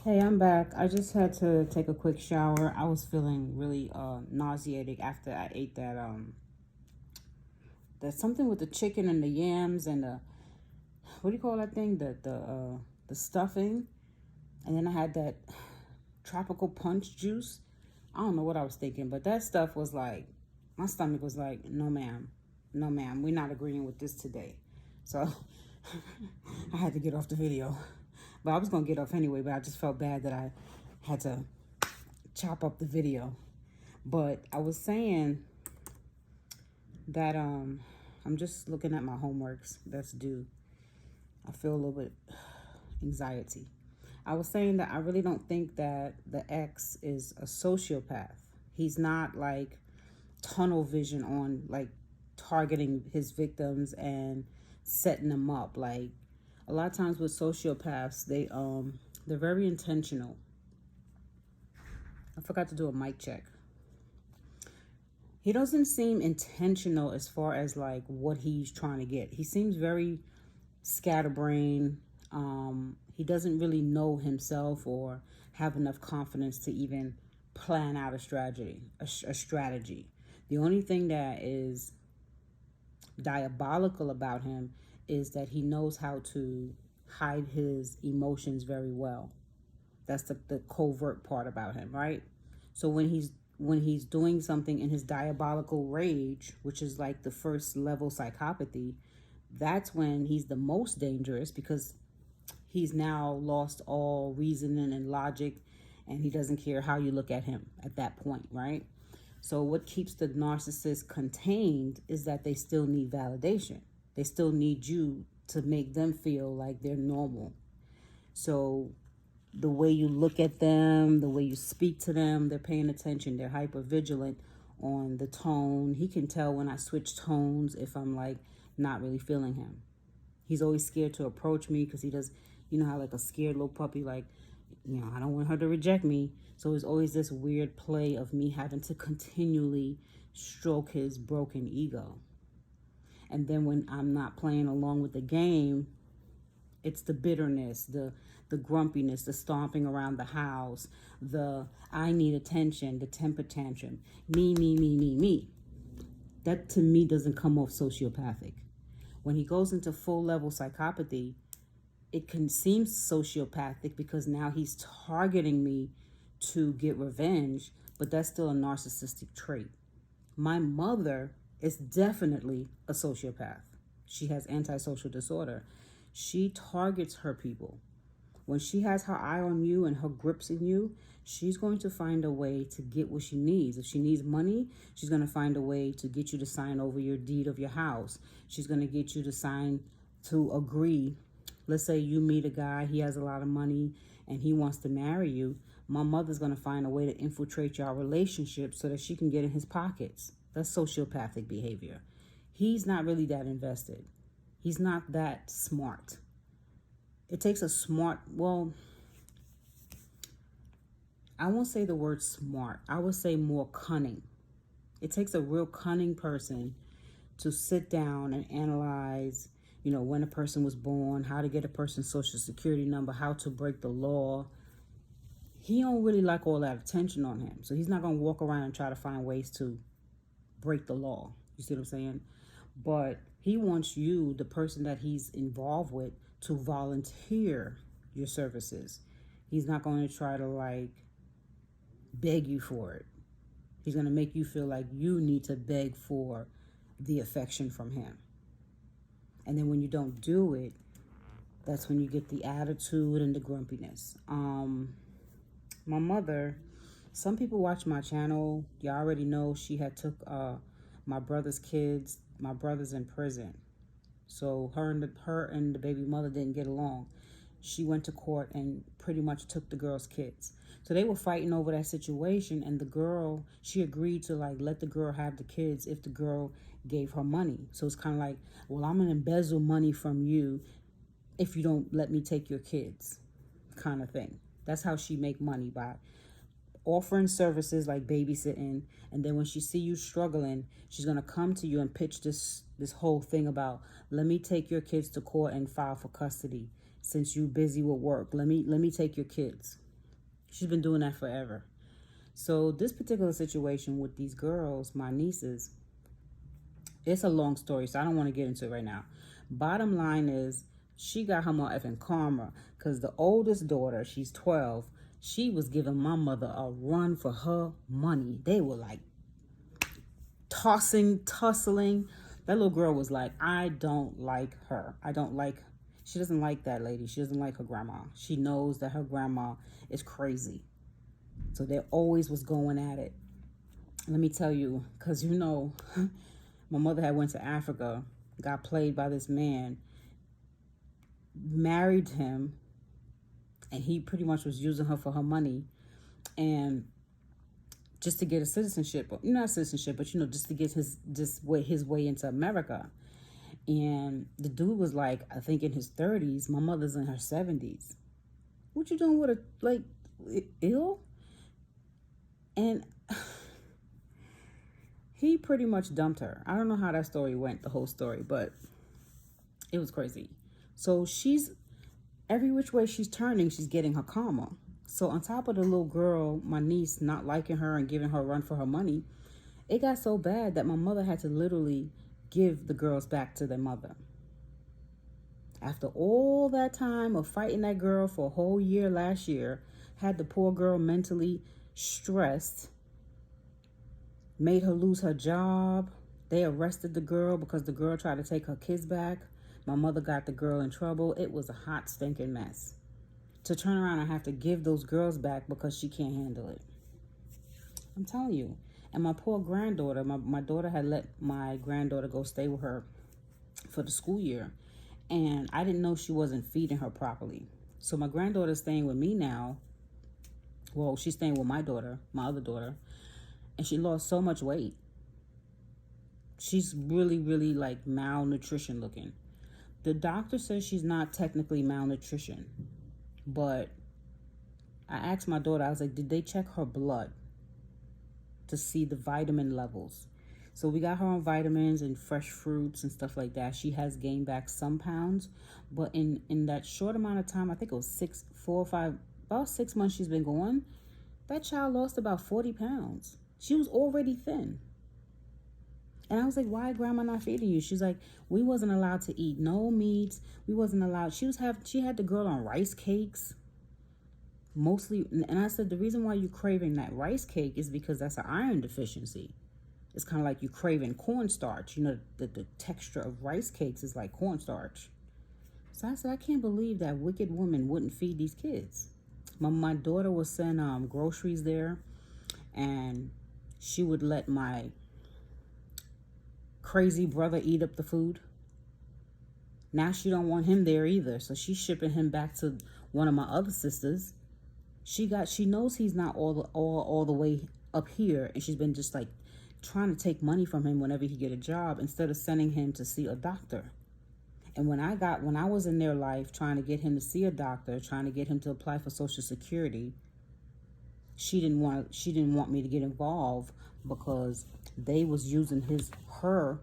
Hey, I'm back. I just had to take a quick shower. I was feeling really nauseated after I ate that something with the chicken and the yams and the what do you call that thing? The stuffing. And then I had that tropical punch juice. I don't know what I was thinking, but that stuff was like my stomach was like, "No ma'am. No ma'am. We're not agreeing with this today." So I had to get off the video. But I was going to get off anyway, but I just felt bad that I had to chop up the video. But I was saying that I'm just looking at my homeworks that's due. I feel a little bit anxiety. I was saying that I really don't think that the ex is a sociopath. He's not like tunnel vision on like targeting his victims and setting them up. Like a lot of times with sociopaths, they're very intentional. I forgot to do a mic check. He doesn't seem intentional as far as like what he's trying to get. He seems very scatterbrained. He doesn't really know himself or have enough confidence to even plan out a strategy. The only thing that is diabolical about him is that he knows how to hide his emotions very well. That's the covert part about him, right? So when he's doing something in his diabolical rage, which is like the first level psychopathy, that's when he's the most dangerous because he's now lost all reasoning and logic, and he doesn't care how you look at him at that point, right? So what keeps the narcissist contained is that they still need validation. They still need you to make them feel like they're normal. So the way you look at them, the way you speak to them, they're paying attention. They're hyper vigilant on the tone. He can tell when I switch tones if I'm like not really feeling him. He's always scared to approach me because he does, you know how like a scared little puppy, like, I don't want her to reject me. So it's always this weird play of me having to continually stroke his broken ego. And then when I'm not playing along with the game, it's the bitterness, the grumpiness, the stomping around the house, the I need attention, the temper tantrum, me. That to me doesn't come off sociopathic. When he goes into full level psychopathy, it can seem sociopathic because now he's targeting me to get revenge, but that's still a narcissistic trait. My mother is definitely a sociopath. She has antisocial disorder. She targets her people. When she has her eye on you and her grips in you, she's going to find a way to get what she needs. If she needs money, she's going to find a way to get you to sign over your deed of your house. She's going to get you to sign to agree. Let's say you meet a guy, he has a lot of money and he wants to marry you. My mother's going to find a way to infiltrate your relationship so that she can get in his pockets. That's sociopathic behavior. He's not really that invested. He's not that smart. It takes a smart, well, I won't say the word smart. I would say more cunning. It takes a real cunning person to sit down and analyze, when a person was born, how to get a person's social security number, how to break the law. He don't really like all that attention on him. So he's not going to walk around and try to find ways to break the law. You see what I'm saying? But he wants you, the person that he's involved with, to volunteer your services. He's not going to try to like beg you for it. He's going to make you feel like you need to beg for the affection from him. And then when you don't do it, that's when you get the attitude and the grumpiness. My mother, some people watch my channel. You already know she had took my brother's kids. My brother's in prison. So her and the baby mother didn't get along. She went to court and pretty much took the girl's kids. So they were fighting over that situation, and the girl, she agreed to like let the girl have the kids if the girl gave her money. So it's kind of like, well, I'm going to embezzle money from you if you don't let me take your kids kind of thing. That's how she make money, by offering services like babysitting, and then when she see you struggling, she's going to come to you and pitch this whole thing about, let me take your kids to court and file for custody since you busy with work. Let me take your kids. She's been doing that forever. So this particular situation with these girls, my nieces, it's a long story, so I don't want to get into it right now. Bottom line is, she got her effing karma because the oldest daughter, she's 12, she was giving my mother a run for her money. They were like tussling. That little girl was like, I don't like her. She doesn't like that lady. She doesn't like her grandma. She knows that her grandma is crazy. So they always was going at it. Let me tell you, because my mother had went to Africa, got played by this man, married him, and he pretty much was using her for her money, and just to get a citizenship, not citizenship, but just to get his way into America. And the dude was like, I think in his 30s. My mother's in her 70s. What you doing with ill? And he pretty much dumped her. I don't know how that story went, the whole story, but it was crazy. So she's, every which way she's turning, she's getting her karma. So on top of the little girl, my niece, not liking her and giving her a run for her money, it got so bad that my mother had to literally give the girls back to their mother. After all that time of fighting that girl for a whole year last year, had the poor girl mentally stressed, made her lose her job. They arrested the girl because the girl tried to take her kids back. My mother got the girl in trouble. It was a hot, stinking mess. To turn around and have to give those girls back because she can't handle it. I'm telling you. And my poor granddaughter, my daughter had let my granddaughter go stay with her for the school year. And I didn't know she wasn't feeding her properly. So my granddaughter's staying with me now. Well, she's staying with my daughter, my other daughter. And she lost so much weight. She's really, really like malnutrition looking. The doctor says she's not technically malnutrition. But I asked my daughter, I was like, did they check her blood to see the vitamin levels? So we got her on vitamins and fresh fruits and stuff like that. She has gained back some pounds. But in that short amount of time, I think it was about 6 months she's been going, that child lost about 40 pounds. She was already thin. And I was like, why grandma not feeding you? She's like, we wasn't allowed to eat no meats. We wasn't allowed. She had the girl on rice cakes. Mostly. And I said, the reason why you craving that rice cake is because that's an iron deficiency. It's kind of like you craving cornstarch. The texture of rice cakes is like cornstarch. So I said, I can't believe that wicked woman wouldn't feed these kids. My daughter would send groceries there, and she would let my crazy brother eat up the food. Now she don't want him there either, so she's shipping him back to one of my other sisters. She knows he's not all the way up here, and she's been just like trying to take money from him whenever he get a job instead of sending him to see a doctor. And when I was in their life trying to get him to see a doctor, trying to get him to apply for Social Security, she didn't want me to get involved because they was using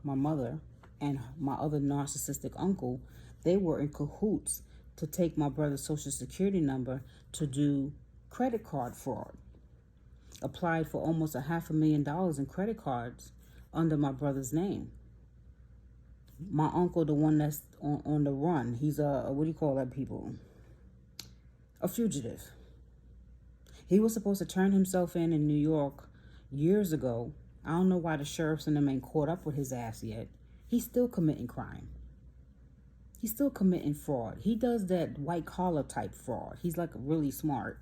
my mother and my other narcissistic uncle. They were in cahoots to take my brother's Social Security number to do credit card fraud. Applied for almost $500,000 in credit cards under my brother's name. My uncle, the one that's on the run, he's what do you call that people? A fugitive. He was supposed to turn himself in New York years ago. I don't know why the sheriffs and them ain't caught up with his ass yet. He's still committing crime. He's still committing fraud. He does that white collar type fraud. He's like really smart.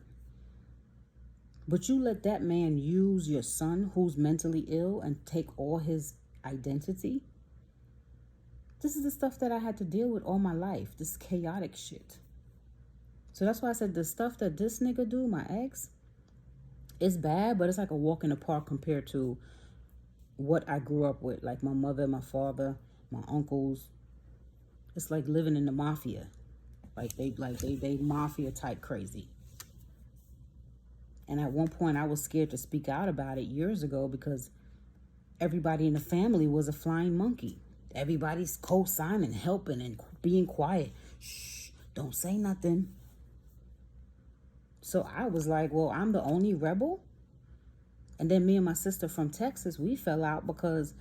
But you let that man use your son who's mentally ill and take all his identity? This is the stuff that I had to deal with all my life. This chaotic shit. So that's why I said the stuff that this nigga do, my ex, is bad, but it's like a walk in the park compared to what I grew up with. Like my mother, my father, my uncles. It's like living in the mafia. They mafia type crazy. And at one point I was scared to speak out about it years ago because everybody in the family was a flying monkey. Everybody's co-signing, helping, and being quiet. Shh, don't say nothing. So I was like, well, I'm the only rebel. And then me and my sister from Texas, we fell out because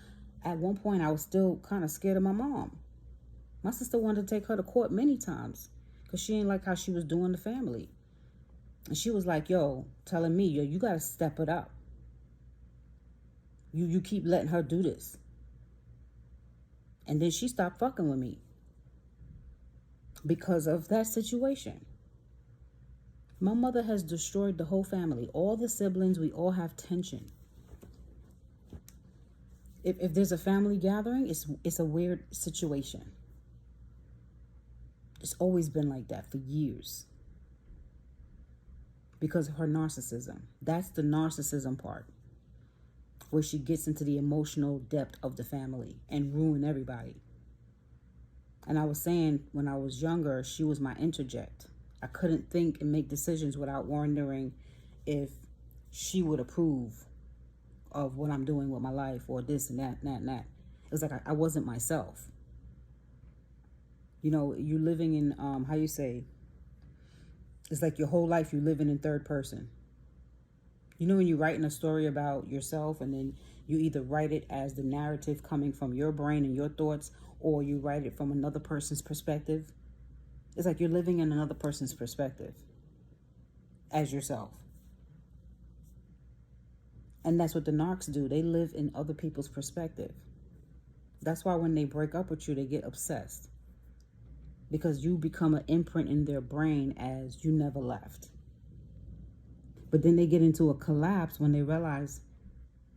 at one point I was still kind of scared of my mom. My sister wanted to take her to court many times because she didn't like how she was doing the family. And she was like, yo, telling me, yo, you got to step it up. You keep letting her do this. And then she stopped fucking with me because of that situation. My mother has destroyed the whole family. All the siblings, we all have tension. If there's a family gathering, it's a weird situation. It's always been like that for years. Because of her narcissism. That's the narcissism part. Where she gets into the emotional depth of the family and ruin everybody. And I was saying, when I was younger, she was my interject. I couldn't think and make decisions without wondering if she would approve of what I'm doing with my life, or this and that and that and that. It was like I wasn't myself. You know, you living in, how you say, it's like your whole life you living in third person. You know when you're writing a story about yourself and then you either write it as the narrative coming from your brain and your thoughts, or you write it from another person's perspective. It's like you're living in another person's perspective as yourself. And that's what the narcs do. They live in other people's perspective. That's why when they break up with you, they get obsessed. Because you become an imprint in their brain as you never left. But then they get into a collapse when they realize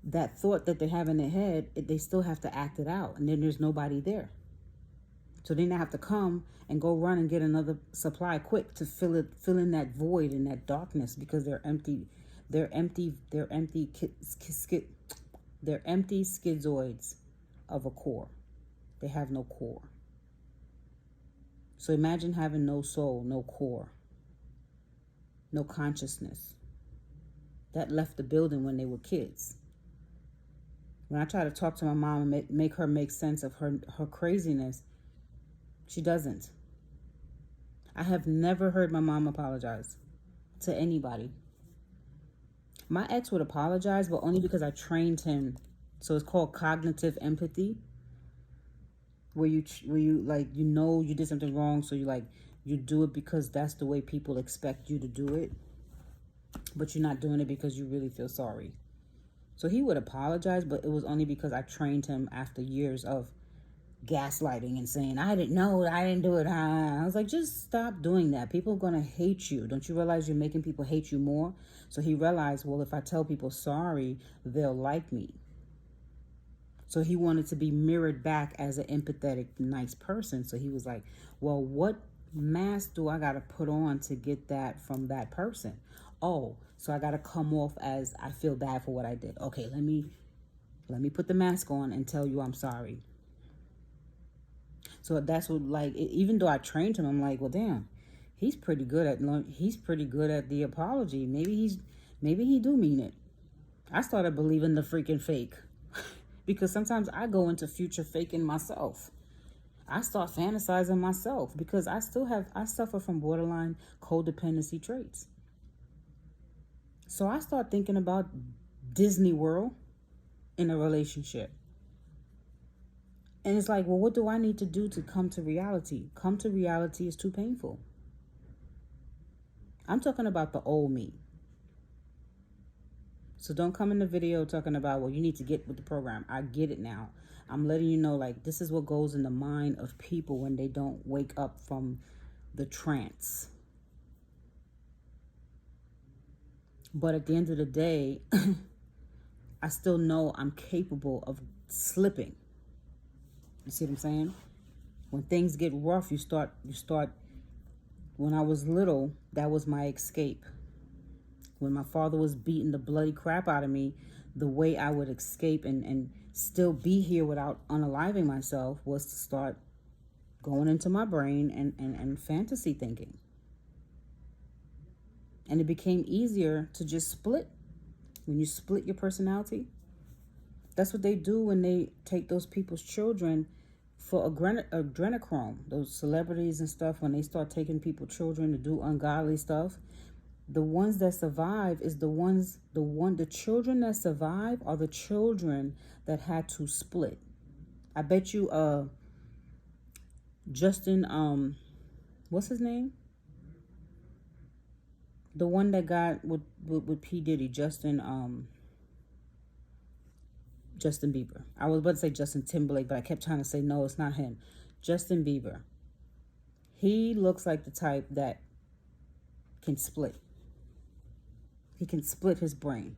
that thought that they have in their head, they still have to act it out. And then there's nobody there. So then they have to come and go run and get another supply quick to fill in that void and that darkness, because they're empty. They're empty schizoids of a core. They have no core. So imagine having no soul, no core, no consciousness. That left the building when they were kids. When I try to talk to my mom and make her make sense of her craziness, she doesn't. I have never heard my mom apologize to anybody. My ex would apologize, but only because I trained him. So it's called cognitive empathy, where you like, you know you did something wrong, so you do it because that's the way people expect you to do it, but you're not doing it because you really feel sorry. So he would apologize, but it was only because I trained him after years of gaslighting and saying, I didn't know, I didn't do it. I was like, just stop doing that. People are going to hate you. Don't you realize you're making people hate you more? So he realized, well, if I tell people sorry, they'll like me. So he wanted to be mirrored back as an empathetic, nice person. So he was like, well, what mask do I got to put on to get that from that person? Oh, so I got to come off as I feel bad for what I did. Okay, let me put the mask on and tell you I'm sorry. So that's what, like, even though I trained him, I'm like, well, damn, he's pretty good at the apology. Maybe he do mean it. I started believing the freaking fake because sometimes I go into future faking myself. I start fantasizing myself because I suffer from borderline codependency traits. So I start thinking about Disney World in a relationship. And it's like, well, what do I need to do to come to reality? Come to reality is too painful. I'm talking about the old me. So don't come in the video talking about, well, you need to get with the program. I get it now. I'm letting you know, like, this is what goes in the mind of people when they don't wake up from the trance. But at the end of the day, I still know I'm capable of slipping. You see what I'm saying? When things get rough, you start. When I was little, that was my escape. When my father was beating the bloody crap out of me, the way I would escape and still be here without unaliving myself was to start going into my brain and fantasy thinking. And it became easier to just split. When you split your personality, that's what they do when they take those people's children for adrenochrome. Those celebrities and stuff, when they start taking people's children to do ungodly stuff, The ones that survive is the children that survive are the children that had to split. I bet you Justin, what's his name? The one that got with P. Diddy, Justin Bieber. I was about to say Justin Timberlake, but I kept trying to say no, it's not him. Justin Bieber. He looks like the type that can split. He can split his brain.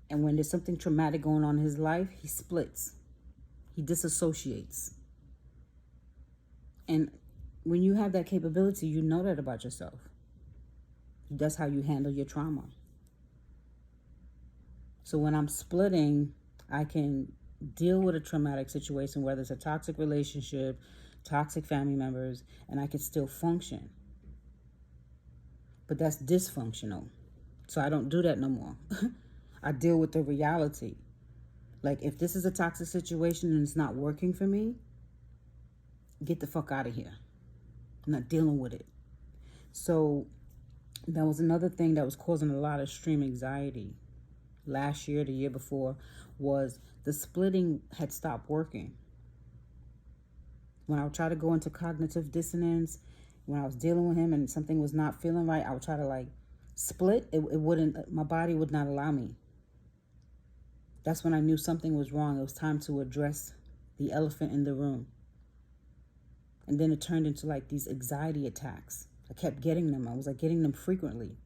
And when there's something traumatic going on in his life, he splits. He disassociates. And when you have that capability, you know that about yourself. That's how you handle your trauma. So when I'm splitting, I can deal with a traumatic situation, whether it's a toxic relationship, toxic family members, and I can still function. But that's dysfunctional. So I don't do that no more. I deal with the reality. Like, if this is a toxic situation and it's not working for me, get the fuck out of here. I'm not dealing with it. So that was another thing that was causing a lot of extreme anxiety. Last year, the year before, was the splitting had stopped working. When I would try to go into cognitive dissonance, when I was dealing with him and something was not feeling right, I would try to like split. It wouldn't, my body would not allow me. That's when I knew something was wrong. It was time to address the elephant in the room. And then it turned into like these anxiety attacks. I kept getting them. I was like getting them frequently.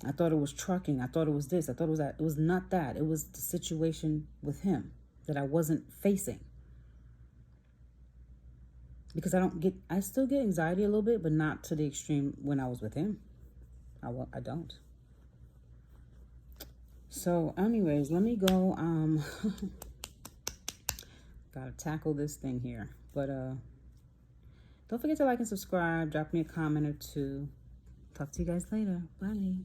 I thought it was trucking. I thought it was this. I thought it was that. It was not that. It was the situation with him that I wasn't facing. Because I still get anxiety a little bit, but not to the extreme when I was with him. I don't. So anyways, let me go. Gotta tackle this thing here. But don't forget to like and subscribe. Drop me a comment or two. Talk to you guys later. Bye.